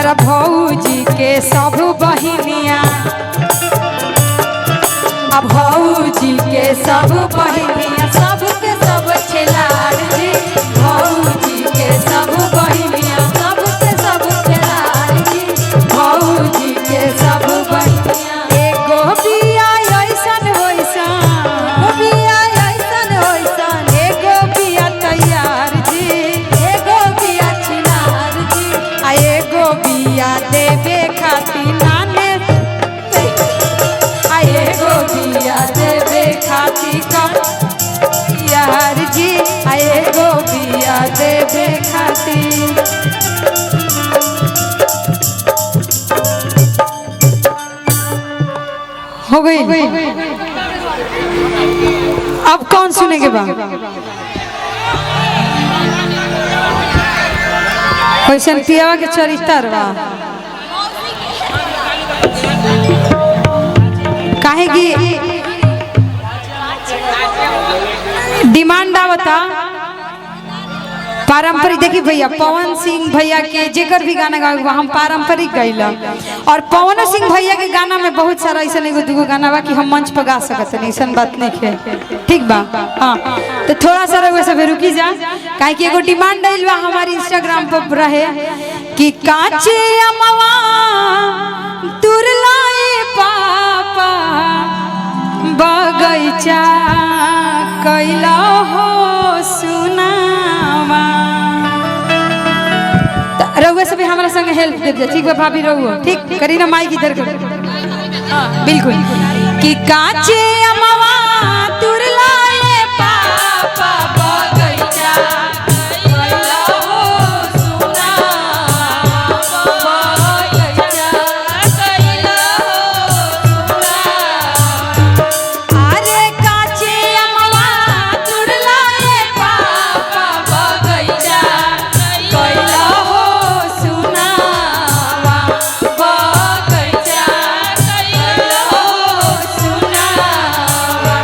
हमारा भौजी के सब बहिनिया, भौजी के सब बहिनिया, सबके सब खिलाड़ जी, भौजी के सब बहिनिया, सबके सब खिलाड़ जी, भौजी के सब बहिनिया। एगो बिया ऐसन होइसन, बिया ऐसन होइसन, एगो बिया तैयार जी, एगो बिया छिनार जी, आ एगो बिया देवे खातिर नाने, आ एगो बिया देवे खातिर कम यार जी, आ एगो बिया देवे खातिर। हो गई। अब कौन सुनेंगे बा? कैसन पियावा के चरित्र बा, काहे की डिमांड आवता पारंपरिक। देखी भैया पवन सिंह भैया के जेकर भी गाना गावे हम पारंपरिक गैला, और पवन सिंह भैया के गाना में बहुत सारा ऐसा एगो दूगो गाना बा कि हम मंच पर गा सकत नहीं, ऐसा बात नहीं है, ठीक बा। हाँ तो थोड़ा सा वैसे रुकी जा, काहे कि एगो डिमांड आइल बा हमारी इंस्टाग्राम पर रहे कि काचे अमवा तुरलाए पापा बगैचा कैला हो सुनावा। रहुआ सब हमारा संग हेल्प दे दे, ठीक बा भाभी? रहुआ ठीक करी ना, माइक इधर कर। बिल्कुल कि काचे अमवा तुरलाए पापा बगैचा कैला हो सुनावा, बगैचा कैला हो सुनावा। अरे काचे अमवा तुरलाए पापा बगैचा कैला हो सुनावा, बगैचा कैला हो सुनावा।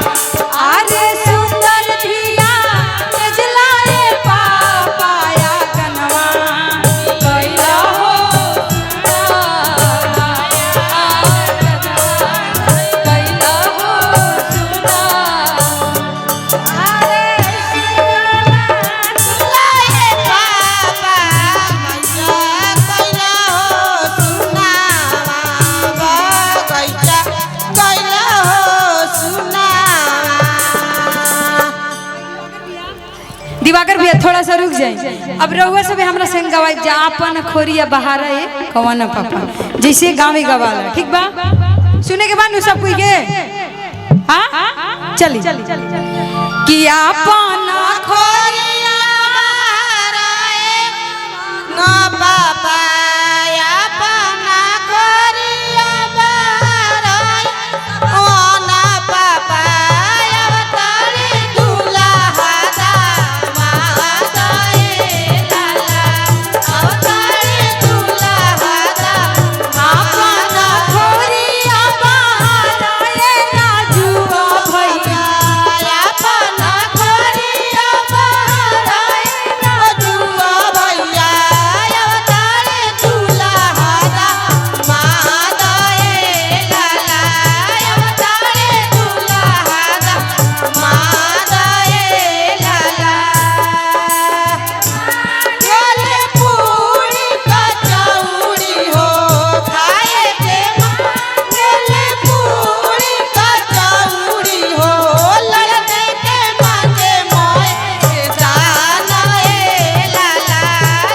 अरे सुंदर धिया तेजलाए पापा या कनवा कैला हो सुनावा, कैला हो सुनावा। दिवाकर भैया थोड़ा सा रुक जाए। अब रहुआ सब हमरा संग गवाई जा अपन खोरिया बहारा है कवन पापा, जैसे गाँव गवाला, ठीक बा? सुने के बाद सब कोई के हाँ चली कि अपन खोरिया बहारा है ना पापा, अपन खोरिया बहारा है ओ ना पापा, अवतारी दुल्हा दा मादाए लाला, अवतारी दुल्हा दा अपन खोरिया बहारा है ना जुआ भैया, अपन खोरिया बहारा है ना जुआ भैया, अवतारी दुल्हा दा मादाए लाला, अवतारी दुल्हा दा मादाए लाला। गोले पूरी कचौड़ी हो खाए के गोले पूरी कचौड़ी हो लड़ने के मांगे मोए जाना ए लाला,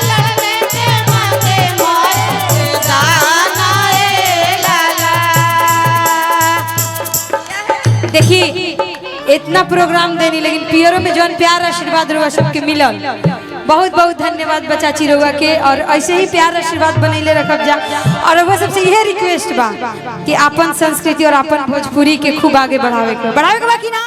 लड़ने के मांगे मोए जाना ए लाला। देखी इतना प्रोग्राम देनी, लेकिन पियरों में जौन प्यार आशीर्वाद रहुआ सबके मिलल, बहुत बहुत धन्यवाद बचाची रहुआ के, और ऐसे ही प्यार आशीर्वाद बनैले रखब जा। और रहुआ सबसे यह रिक्वेस्ट बा कि अपन संस्कृति और अपन भोजपुरी के खूब आगे बढ़ावे के बा कि ना।